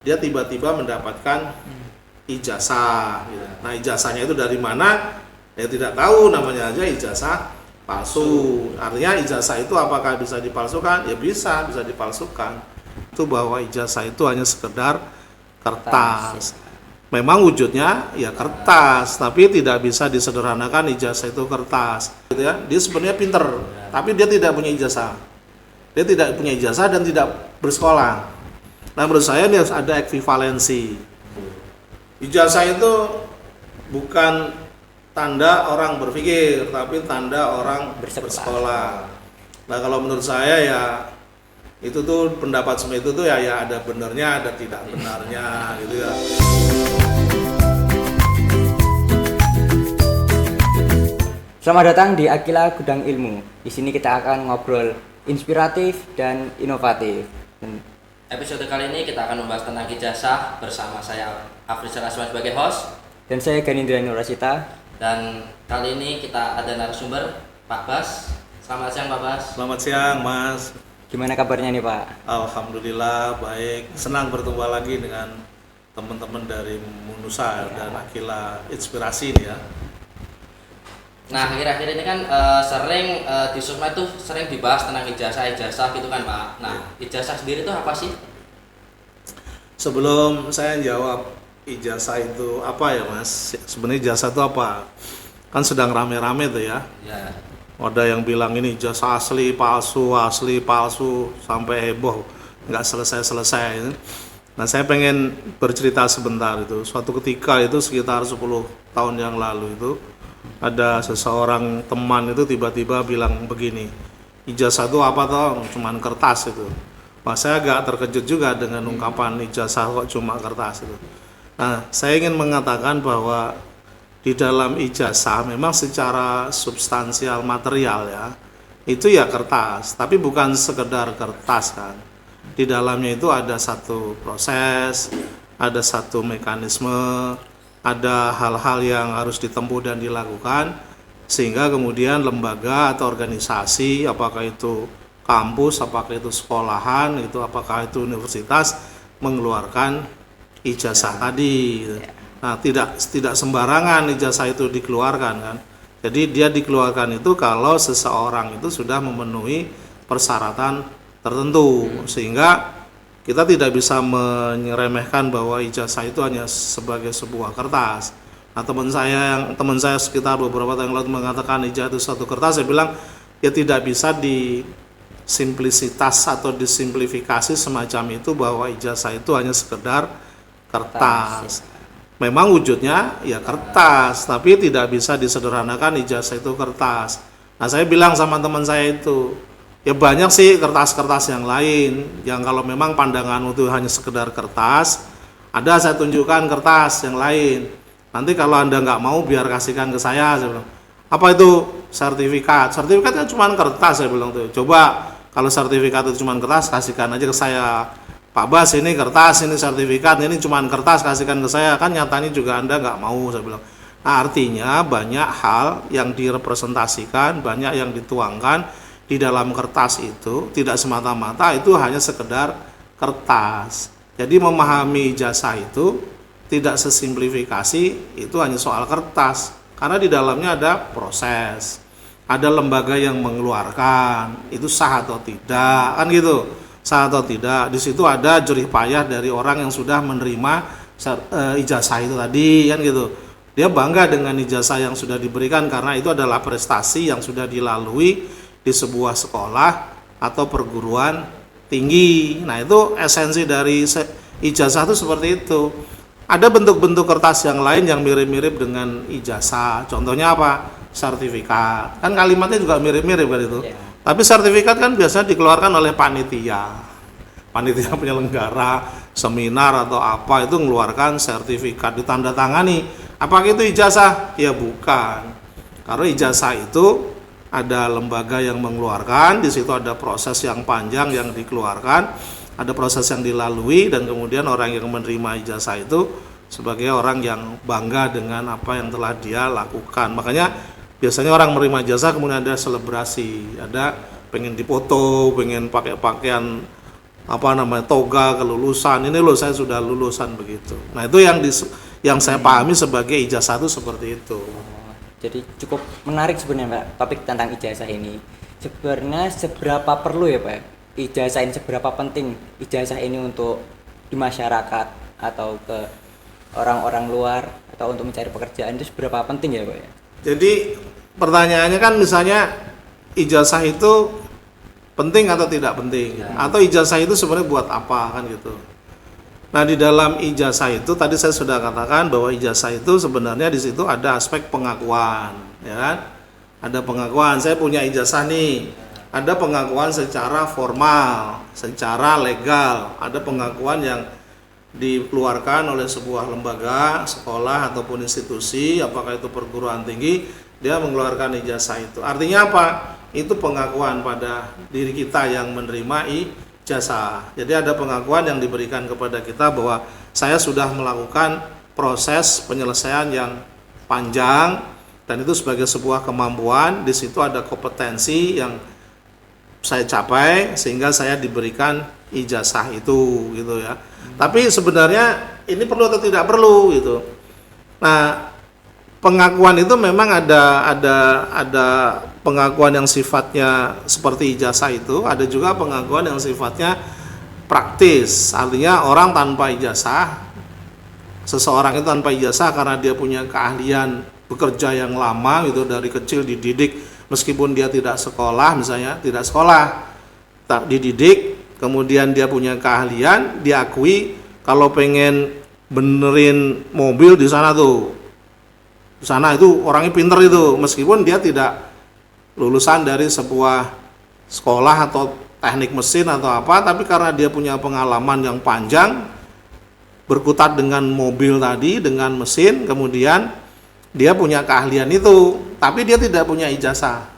dia tiba-tiba mendapatkan ijazah. Gitu. Nah, ijazahnya itu dari mana? Ya tidak tahu, namanya aja ijazah palsu. Artinya ijazah itu apakah bisa dipalsukan? Ya bisa dipalsukan. Itu bahwa ijazah itu hanya sekedar kertas. Memang wujudnya ya kertas, tapi tidak bisa disederhanakan ijazah itu kertas. Gitu ya. Dia sebenarnya pinter, tapi dia tidak punya ijazah. Dia tidak punya ijazah dan tidak bersekolah. Nah, menurut saya ini harus ada ekvivalensi. Ijazah itu bukan tanda orang berpikir, tapi tanda orang bersekolah. Nah, kalau menurut saya ya itu tuh pendapat semua itu tuh ya ada benarnya, ada tidak benarnya gitu ya. Selamat datang di Akila Gudang Ilmu. Di sini kita akan ngobrol inspiratif dan inovatif. Episode kali ini kita akan membahas tentang ijazah bersama saya Afrizal Aswan sebagai host Dan saya Ganindra Nurasita. dan kali ini kita ada narasumber Pak Bas. Selamat siang Pak Bas. Selamat siang, Mas. Gimana kabarnya nih Pak? Alhamdulillah baik. Senang bertemu lagi dengan teman-teman dari Munusa dan Akila Inspirasi ini ya. Nah, akhir-akhir ini kan sering di sosmed tuh sering dibahas tentang ijazah gitu kan Pak. Nah, ijazah sendiri itu apa sih? Sebelum saya jawab ijazah itu apa ya Mas, sebenarnya ijazah itu apa? Kan sedang rame-rame tuh ya. Ya. Ada yang bilang ini ijazah asli palsu, sampai heboh, nggak selesai. Nah, saya pengen bercerita sebentar itu. Suatu ketika itu sekitar 10 tahun yang lalu itu, ada seseorang teman itu tiba-tiba bilang begini, ijazah itu apa toh? Cuman kertas itu. Wah, saya agak terkejut juga dengan ungkapan ijazah kok cuma kertas itu. Nah, saya ingin mengatakan bahwa di dalam ijazah memang secara substansial material ya, itu ya kertas, tapi bukan sekedar kertas kan. Di dalamnya itu ada satu proses, ada satu mekanisme, ada hal-hal yang harus ditempuh dan dilakukan sehingga kemudian lembaga atau organisasi, apakah itu kampus, apakah itu sekolahan, itu apakah itu universitas, mengeluarkan ijazah tadi. Nah, tidak sembarangan ijazah itu dikeluarkan kan. Jadi dia dikeluarkan itu kalau seseorang itu sudah memenuhi persyaratan tertentu, sehingga kita tidak bisa menyeremehkan bahwa ijazah itu hanya sebagai sebuah kertas. Nah, teman saya sekitar beberapa tahun lalu mengatakan ijazah itu satu kertas. Saya bilang ya tidak bisa disimplisitas atau disimplifikasi semacam itu bahwa ijazah itu hanya sekedar kertas. Memang wujudnya ya kertas, tapi tidak bisa disederhanakan ijazah itu kertas. Nah, saya bilang sama teman saya itu, ya banyak sih kertas-kertas yang lain yang kalau memang pandanganmu itu hanya sekedar kertas, ada saya tunjukkan kertas yang lain. Nanti kalau Anda nggak mau biar kasihkan ke saya bilang. Apa itu? Sertifikat. Sertifikatnya cuma kertas, saya bilang tuh. Coba kalau sertifikat itu cuma kertas, kasihkan aja ke saya. Pak Bas, ini kertas, ini sertifikat, ini cuma kertas, kasihkan ke saya. Kan nyatanya juga Anda nggak mau, saya bilang. Nah, artinya banyak hal yang direpresentasikan, banyak yang dituangkan di dalam kertas itu tidak semata-mata itu hanya sekedar kertas. Jadi memahami ijazah itu tidak sesimplifikasi itu hanya soal kertas, karena di dalamnya ada proses, ada lembaga yang mengeluarkan itu sah atau tidak, kan gitu, sah atau tidak. Di situ ada jerih payah dari orang yang sudah menerima ijazah itu tadi, kan gitu. Dia bangga dengan ijazah yang sudah diberikan karena itu adalah prestasi yang sudah dilalui di sebuah sekolah atau perguruan tinggi. Nah, itu esensi dari ijazah itu seperti itu. Ada bentuk-bentuk kertas yang lain yang mirip-mirip dengan ijazah. Contohnya apa? Sertifikat. Kan kalimatnya juga mirip-mirip kan itu. Tapi sertifikat kan biasanya dikeluarkan oleh panitia. Panitia penyelenggara seminar atau apa itu mengeluarkan sertifikat, ditandatangani. Apakah itu ijazah? Ya bukan. Karena ijazah itu ada lembaga yang mengeluarkan, di situ ada proses yang panjang yang dikeluarkan, ada proses yang dilalui, dan kemudian orang yang menerima ijazah itu sebagai orang yang bangga dengan apa yang telah dia lakukan. Makanya biasanya orang menerima ijazah kemudian ada selebrasi, ada pengen dipoto, pengen pakai pakaian toga kelulusan, ini loh saya sudah lulusan begitu. Nah itu yang saya pahami sebagai ijazah itu seperti itu. Jadi cukup menarik sebenarnya Pak topik tentang ijazah ini. Sebenarnya seberapa perlu ya Pak ijazah ini, seberapa penting ijazah ini untuk di masyarakat atau ke orang-orang luar atau untuk mencari pekerjaan, itu seberapa penting ya Pak ya? Jadi pertanyaannya kan misalnya ijazah itu penting atau tidak penting, atau ijazah itu sebenarnya buat apa kan gitu. Nah di dalam ijazah itu tadi saya sudah katakan bahwa ijazah itu sebenarnya di situ ada aspek pengakuan, ya kan? Ada pengakuan, saya punya ijazah nih. Ada pengakuan secara formal, secara legal, ada pengakuan yang dikeluarkan oleh sebuah lembaga, sekolah ataupun institusi, apakah itu perguruan tinggi, dia mengeluarkan ijazah itu. Artinya apa? Itu pengakuan pada diri kita yang menerima ijazah. Jadi ada pengakuan yang diberikan kepada kita bahwa saya sudah melakukan proses penyelesaian yang panjang dan itu sebagai sebuah kemampuan. Di situ ada kompetensi yang saya capai sehingga saya diberikan ijazah itu gitu ya. Tapi sebenarnya ini perlu atau tidak perlu gitu. Nah, pengakuan itu memang ada pengakuan yang sifatnya seperti ijazah itu, ada juga pengakuan yang sifatnya praktis. Artinya orang tanpa ijazah, seseorang itu tanpa ijazah karena dia punya keahlian bekerja yang lama gitu, dari kecil dididik meskipun dia tidak sekolah, misalnya tidak sekolah, tak dididik, kemudian dia punya keahlian, diakui kalau pengen benerin mobil di sana tuh, di sana itu orangnya pinter itu, meskipun dia tidak lulusan dari sebuah sekolah atau teknik mesin atau apa, tapi karena dia punya pengalaman yang panjang berkutat dengan mobil tadi, dengan mesin, kemudian dia punya keahlian itu, tapi dia tidak punya ijazah.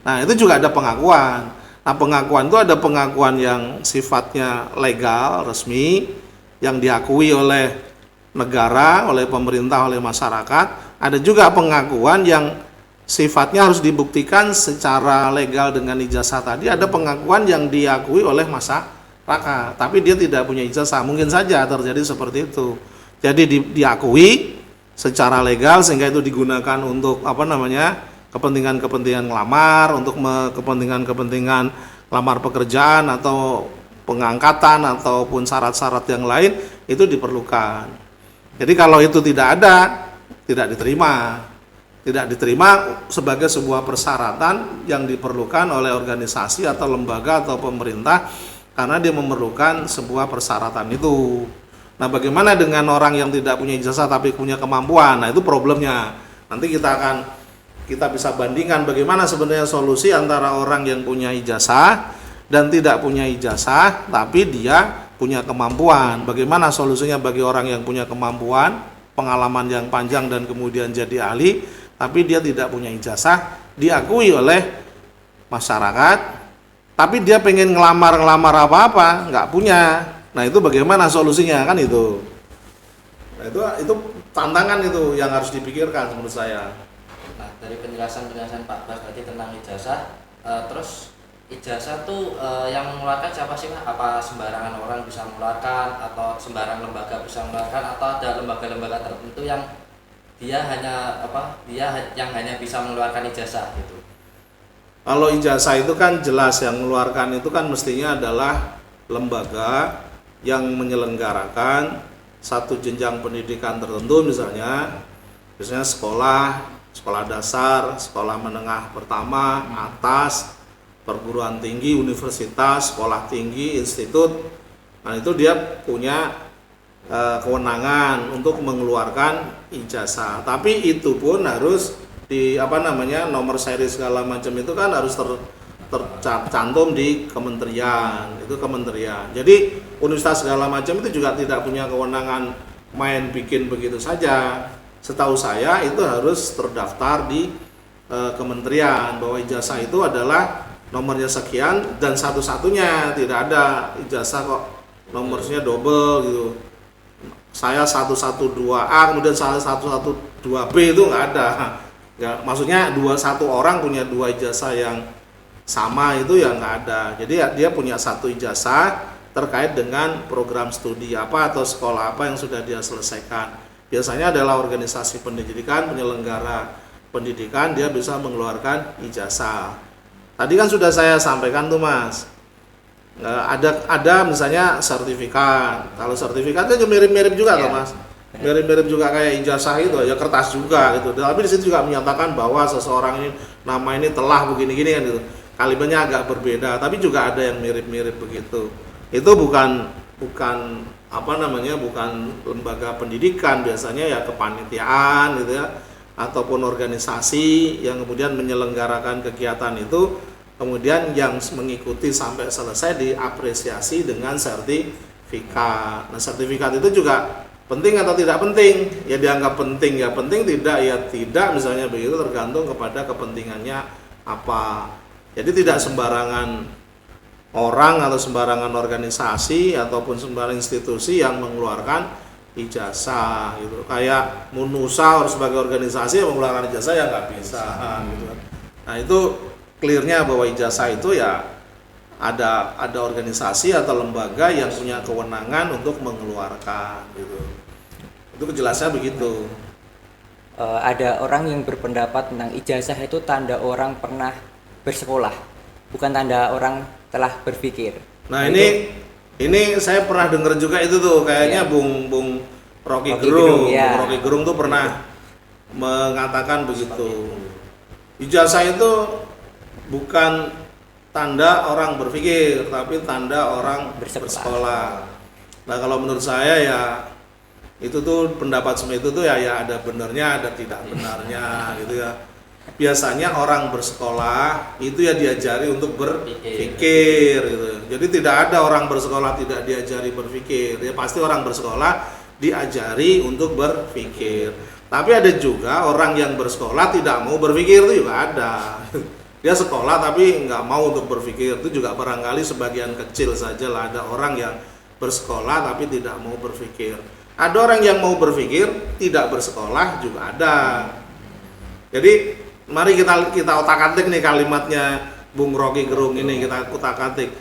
Nah itu juga ada pengakuan. Nah pengakuan itu ada pengakuan yang sifatnya legal, resmi, yang diakui oleh negara, oleh pemerintah, oleh masyarakat. Ada juga pengakuan yang sifatnya harus dibuktikan secara legal dengan ijazah tadi. Ada pengakuan yang diakui oleh masyarakat, tapi dia tidak punya ijazah. Mungkin saja terjadi seperti itu. Jadi diakui secara legal sehingga itu digunakan untuk kepentingan-kepentingan ngelamar, untuk kepentingan-kepentingan lamar pekerjaan atau pengangkatan ataupun syarat-syarat yang lain itu diperlukan. Jadi kalau itu tidak ada, tidak diterima sebagai sebuah persyaratan yang diperlukan oleh organisasi atau lembaga atau pemerintah karena dia memerlukan sebuah persyaratan itu. Nah, bagaimana dengan orang yang tidak punya ijazah tapi punya kemampuan? Nah, itu problemnya. Nanti kita bisa bandingkan bagaimana sebenarnya solusi antara orang yang punya ijazah dan tidak punya ijazah tapi dia punya kemampuan. Bagaimana solusinya bagi orang yang punya kemampuan, pengalaman yang panjang dan kemudian jadi ahli, tapi dia tidak punya ijazah, diakui oleh masyarakat, tapi dia pengen ngelamar apa-apa, nggak punya. Nah itu bagaimana solusinya kan itu. Nah itu tantangan itu yang harus dipikirkan menurut saya. Nah dari penjelasan Pak Bas tadi tentang ijazah, terus ijazah tuh yang mengeluarkan siapa sih Pak? Apa sembarangan orang bisa mengeluarkan atau sembarang lembaga bisa mengeluarkan atau ada lembaga-lembaga tertentu yang dia hanya bisa mengeluarkan ijazah gitu? Kalau ijazah itu kan jelas yang mengeluarkan itu kan mestinya adalah lembaga yang menyelenggarakan satu jenjang pendidikan tertentu, misalnya sekolah dasar, sekolah menengah pertama, atas, perguruan tinggi, universitas, sekolah tinggi, institut. Nah itu dia punya kewenangan untuk mengeluarkan ijazah. Tapi itu pun harus nomor seri segala macam itu kan harus tercantum di kementerian, itu kementerian. Jadi universitas segala macam itu juga tidak punya kewenangan main bikin begitu saja. Setahu saya itu harus terdaftar di kementerian bahwa ijazah itu adalah nomornya sekian dan satu-satunya, tidak ada ijazah kok nomornya double gitu. Saya 112A kemudian saya 112B itu nggak ada. Ya, maksudnya satu orang punya dua ijazah yang sama itu ya nggak ada. Jadi ya dia punya satu ijazah terkait dengan program studi apa atau sekolah apa yang sudah dia selesaikan. Biasanya adalah organisasi pendidikan, penyelenggara pendidikan, dia bisa mengeluarkan ijazah. Tadi kan sudah saya sampaikan tuh Mas, ada misalnya sertifikat. Kalau sertifikatnya juga mirip-mirip juga tuh Mas, mirip-mirip juga kayak ijazah itu, ya kertas juga gitu. Tapi di situ juga menyatakan bahwa seseorang ini nama ini telah begini-gini kan gitu. Kalimatnya agak berbeda, tapi juga ada yang mirip-mirip begitu. Itu bukan apa namanya, bukan lembaga pendidikan, biasanya ya kepanitiaan gitu ya, ataupun organisasi yang kemudian menyelenggarakan kegiatan itu, kemudian yang mengikuti sampai selesai diapresiasi dengan sertifikat. Nah, sertifikat itu juga penting atau tidak penting? Ya dianggap penting ya penting, tidak ya tidak, misalnya begitu, tergantung kepada kepentingannya apa. Jadi tidak sembarangan orang atau sembarangan organisasi ataupun sembarangan institusi yang mengeluarkan ijazah gitu. Kayak Munusa harus sebagai organisasi yang mengeluarkan ijazah ya nggak bisa gitu. Nah itu clearnya bahwa ijazah itu ya ada organisasi atau lembaga yang punya kewenangan untuk mengeluarkan gitu. Itu kejelasnya begitu. Ada orang yang berpendapat tentang ijazah itu tanda orang pernah bersekolah, bukan tanda orang telah berpikir. Nah ini saya pernah dengar juga itu tuh, kayaknya Bung Rocky Gerung. Ya. Bung Rocky Gerung tuh pernah mengatakan begitu. Ijazah itu bukan tanda orang berpikir, tapi tanda orang bersekolah. Nah kalau menurut saya ya itu tuh pendapat seperti itu tuh ya ada benernya, ada tidak benarnya gitu ya. Biasanya orang bersekolah itu ya diajari untuk berpikir gitu. Jadi tidak ada orang bersekolah tidak diajari berpikir. Ya pasti orang bersekolah diajari untuk berpikir. Tapi ada juga orang yang bersekolah tidak mau berpikir, itu juga ada. Dia sekolah tapi nggak mau untuk berpikir, itu juga barangkali sebagian kecil saja lah. Ada orang yang bersekolah tapi tidak mau berpikir. Ada orang yang mau berpikir tidak bersekolah juga ada. Jadi mari kita otak-atik nih kalimatnya Bung Rocky Gerung ini, kita otak-atik.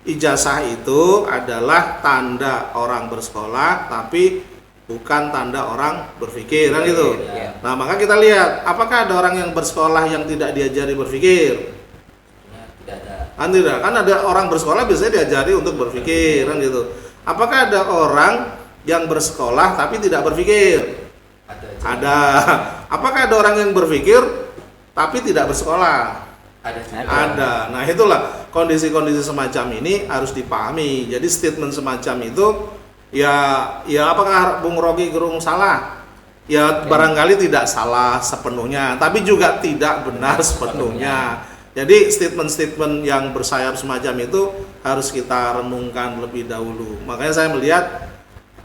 Ijazah itu adalah tanda orang bersekolah tapi bukan tanda orang berpikir kan gitu. Nah, maka kita lihat apakah ada orang yang bersekolah yang tidak diajari berpikir? Tidak ada. Kan tidak, kan ada orang bersekolah biasanya diajari untuk berpikir kan gitu. Apakah ada orang yang bersekolah tapi tidak berpikir? Ada. Apakah ada orang yang berpikir tapi tidak bersekolah? Ada. Nah itulah kondisi-kondisi semacam ini harus dipahami. Jadi statement semacam itu ya apakah Bung Rocky Gerung salah? Ya barangkali tidak salah sepenuhnya, tapi juga tidak benar sepenuhnya. Jadi statement-statement yang bersayap semacam itu harus kita renungkan lebih dahulu. Makanya saya melihat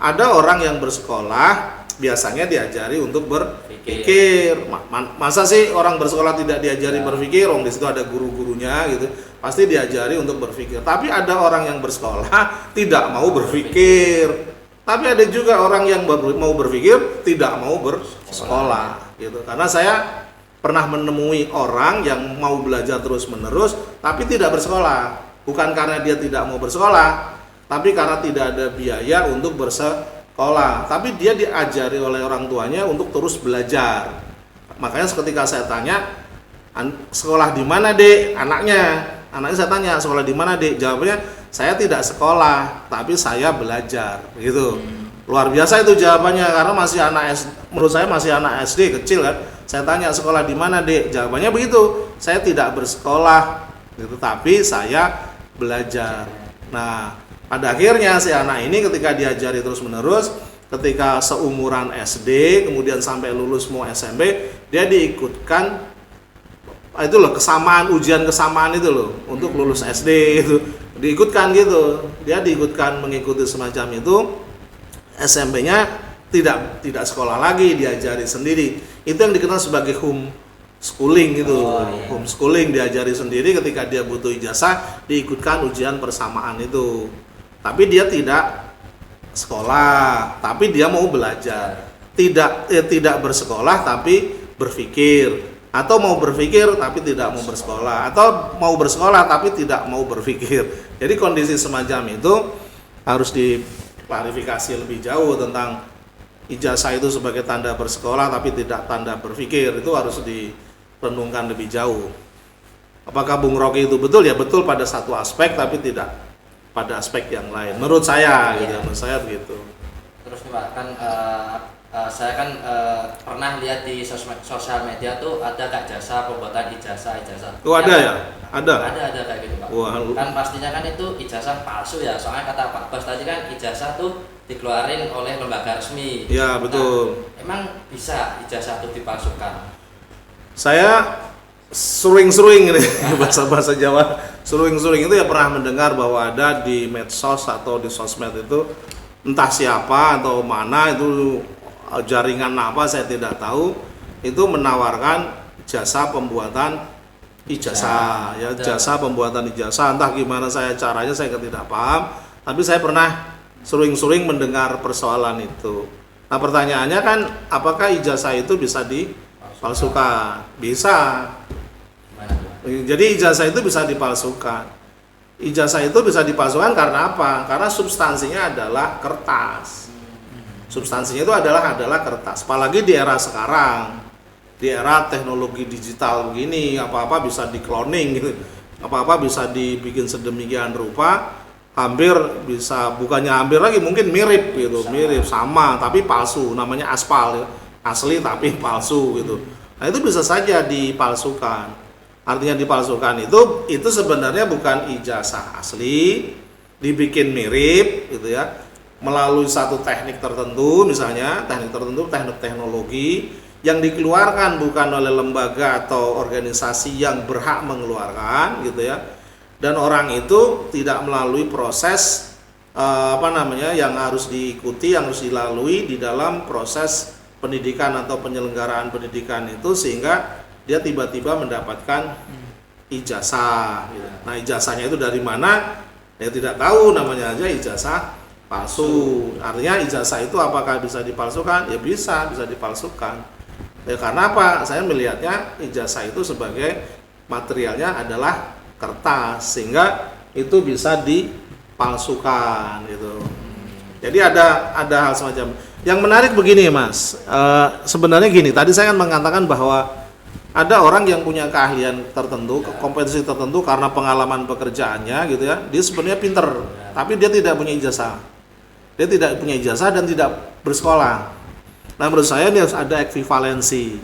ada orang yang bersekolah biasanya diajari untuk berpikir. Masa sih orang bersekolah tidak diajari berpikir? Di situ ada guru-gurunya gitu. Pasti diajari untuk berpikir. Tapi ada orang yang bersekolah tidak mau berpikir. Tapi ada juga orang yang mau berpikir tidak mau bersekolah gitu. Karena saya pernah menemui orang yang mau belajar terus-menerus tapi tidak bersekolah. Bukan karena dia tidak mau bersekolah, tapi karena tidak ada biaya untuk bersekolah, tapi dia diajari oleh orang tuanya untuk terus belajar. Makanya ketika saya tanya, sekolah di mana Dek? Anaknya saya tanya, sekolah di mana Dek? Jawabnya, saya tidak sekolah, tapi saya belajar gitu. Luar biasa itu jawabannya, karena masih menurut saya masih anak SD kecil kan. Saya tanya, sekolah di mana Dek? Jawabannya begitu, saya tidak bersekolah gitu, tapi saya belajar. Nah, pada akhirnya si anak ini ketika diajari terus-menerus, ketika seumuran SD, kemudian sampai lulus mau SMP, dia diikutkan itu loh, ujian kesamaan itu loh untuk lulus SD itu diikutkan gitu. Dia diikutkan mengikuti semacam itu. SMP-nya tidak sekolah lagi, diajari sendiri. Itu yang dikenal sebagai homeschooling gitu. Homeschooling, diajari sendiri, ketika dia butuh ijazah diikutkan ujian persamaan itu. Tapi dia tidak sekolah, tapi dia mau belajar. Tidak bersekolah tapi berpikir. atau mau berpikir tapi tidak mau bersekolah, atau mau bersekolah tapi tidak mau berpikir. Jadi kondisi semacam itu harus diklarifikasi lebih jauh tentang ijazah itu sebagai tanda bersekolah tapi tidak tanda berpikir. Itu harus direnungkan lebih jauh. Apakah Bung Rocky itu betul? Ya betul pada satu aspek tapi tidak pada aspek yang lain. Menurut saya gitu, menurut saya begitu. Terus nih Pak, kan saya kan pernah lihat di sosial media tuh ada Kak jasa pembuatan ijazah. Oh ada ya? Ada kayak gitu Pak. Wah, Kan pastinya kan itu ijazah palsu ya. Soalnya kata Pak Bas tadi kan ijazah tuh dikeluarin oleh lembaga resmi. ya betul. Nah, emang bisa ijazah itu dipalsukan? Saya suring-suring ini bahasa Jawa. Suring-suring itu ya pernah mendengar bahwa ada di medsos atau di sosmed itu entah siapa atau mana itu jaringan apa saya tidak tahu, itu menawarkan jasa pembuatan ijazah ya, jasa pembuatan ijazah. Entah gimana caranya saya tidak paham, tapi saya pernah suring-suring mendengar persoalan itu. Nah pertanyaannya kan, apakah ijazah itu bisa dipalsukan? Bisa. Jadi ijazah itu bisa dipalsukan. Ijazah itu bisa dipalsukan karena apa? Karena substansinya adalah kertas. Substansinya itu adalah kertas. Apalagi di era sekarang, di era teknologi digital begini, apa-apa bisa di-cloning gitu. Apa-apa bisa dibikin sedemikian rupa, hampir bisa, bukannya hampir lagi, mungkin mirip gitu, mirip sama tapi palsu, namanya aspal ya. Asli tapi palsu gitu. Nah, itu bisa saja dipalsukan. Artinya dipalsukan itu sebenarnya bukan ijazah asli, dibikin mirip gitu ya, melalui satu teknik tertentu, misalnya teknik teknologi yang dikeluarkan bukan oleh lembaga atau organisasi yang berhak mengeluarkan gitu ya, dan orang itu tidak melalui proses yang harus diikuti, yang harus dilalui di dalam proses pendidikan atau penyelenggaraan pendidikan itu, sehingga dia tiba-tiba mendapatkan ijazah gitu. Nah ijazahnya itu dari mana ya tidak tahu, namanya aja ijazah palsu. Artinya ijazah itu apakah bisa dipalsukan? Ya bisa dipalsukan. Ya karena apa? Saya melihatnya ijazah itu sebagai materialnya adalah kertas, sehingga itu bisa dipalsukan gitu. Jadi ada hal semacam. Yang menarik begini Mas, sebenarnya gini, tadi saya kan mengatakan bahwa ada orang yang punya keahlian tertentu, kompetensi tertentu karena pengalaman pekerjaannya gitu ya, dia sebenarnya pinter, tapi dia tidak punya ijazah. Dia tidak punya ijazah dan tidak bersekolah. Nah menurut saya ini harus ada ekvivalensi.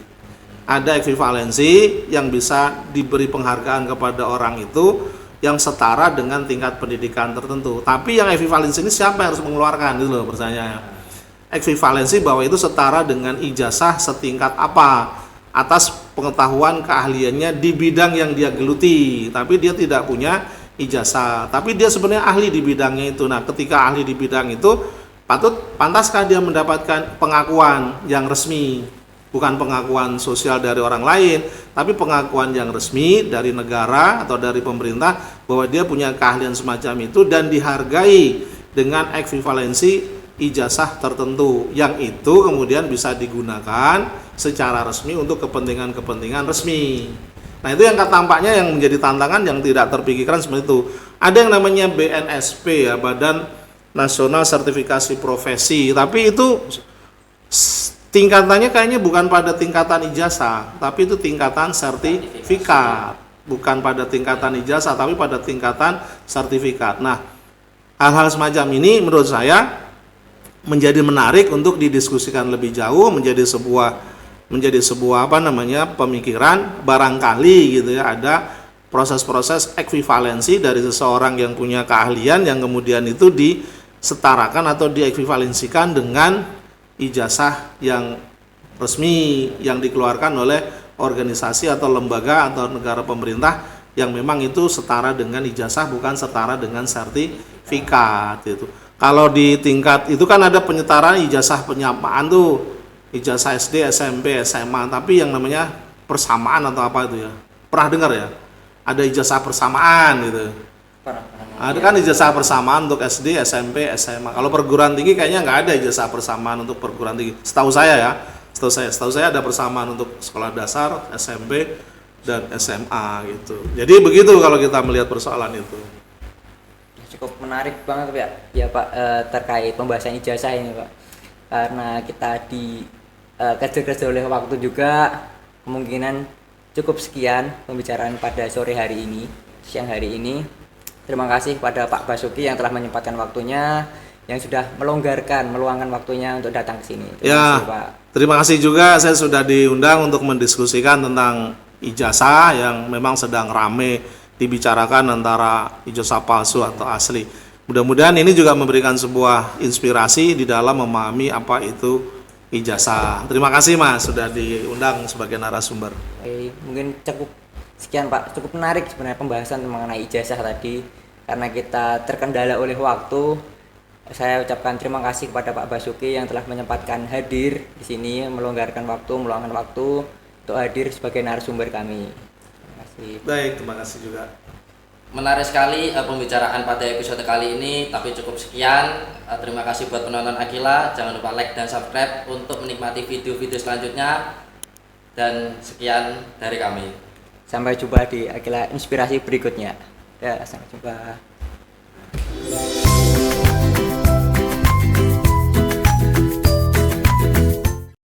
Ada ekvivalensi yang bisa diberi penghargaan kepada orang itu yang setara dengan tingkat pendidikan tertentu. Tapi yang ekvivalensi ini siapa yang harus mengeluarkan gitu loh pertanyaannya. Ekvivalensi bahwa itu setara dengan ijazah setingkat apa, atas pengetahuan keahliannya di bidang yang dia geluti, tapi dia tidak punya ijazah, tapi dia sebenarnya ahli di bidangnya itu. Nah ketika ahli di bidang itu, pantaskah dia mendapatkan pengakuan yang resmi, bukan pengakuan sosial dari orang lain, tapi pengakuan yang resmi dari negara atau dari pemerintah bahwa dia punya keahlian semacam itu dan dihargai dengan ekvivalensi ijazah tertentu yang itu kemudian bisa digunakan secara resmi untuk kepentingan resmi. Nah itu yang tampaknya yang menjadi tantangan yang tidak terpikirkan seperti itu. Ada yang namanya BNSP ya, Badan Nasional Sertifikasi Profesi, tapi itu tingkatannya kayaknya bukan pada tingkatan ijazah, tapi itu tingkatan sertifikat, bukan pada tingkatan ijazah tapi pada tingkatan sertifikat. Nah hal-hal semacam ini menurut saya menjadi menarik untuk didiskusikan lebih jauh, menjadi sebuah pemikiran, barangkali gitu ya, ada proses-proses ekvivalensi dari seseorang yang punya keahlian yang kemudian itu disetarakan atau diekvivalensikan dengan ijazah yang resmi yang dikeluarkan oleh organisasi atau lembaga atau negara pemerintah yang memang itu setara dengan ijazah, bukan setara dengan sertifikat itu. Kalau di tingkat itu kan ada penyetaraan ijazah penyamaan tuh, ijazah SD, SMP, SMA, tapi yang namanya persamaan atau apa itu ya, pernah dengar ya? Ada ijazah persamaan gitu. Ada kan ijazah persamaan untuk SD, SMP, SMA. Kalau perguruan tinggi kayaknya nggak ada ijazah persamaan untuk perguruan tinggi, setahu saya ya. Setahu saya ada persamaan untuk sekolah dasar, SMP dan SMA gitu. Jadi begitu kalau kita melihat persoalan itu. Cukup menarik banget Pak ya Pak, terkait pembahasan ijazah ini Pak, karena kita kejar-kejar oleh waktu juga, kemungkinan cukup sekian pembicaraan pada sore hari ini, siang hari ini. Terima kasih kepada Pak Basuki yang telah menyempatkan waktunya, yang sudah meluangkan waktunya untuk datang ke sini. Terima kasih Pak. Terima kasih juga, saya sudah diundang untuk mendiskusikan tentang ijazah yang memang sedang rame dibicarakan antara ijazah palsu atau asli. Mudah-mudahan ini juga memberikan sebuah inspirasi di dalam memahami apa itu ijazah. Terima kasih Mas sudah diundang sebagai narasumber. Oke, mungkin cukup sekian Pak, cukup menarik sebenarnya pembahasan mengenai ijazah tadi, karena kita terkendala oleh waktu. Saya ucapkan terima kasih kepada Pak Basuki yang telah menyempatkan hadir di sini, meluangkan waktu untuk hadir sebagai narasumber kami. Terima kasih. Baik, terima kasih juga. Menarik sekali pembicaraan pada episode kali ini, tapi cukup sekian. Terima kasih buat penonton Akila, jangan lupa like dan subscribe untuk menikmati video-video selanjutnya. Dan sekian dari kami. Sampai jumpa di Akila Inspirasi berikutnya. Ya, sampai jumpa.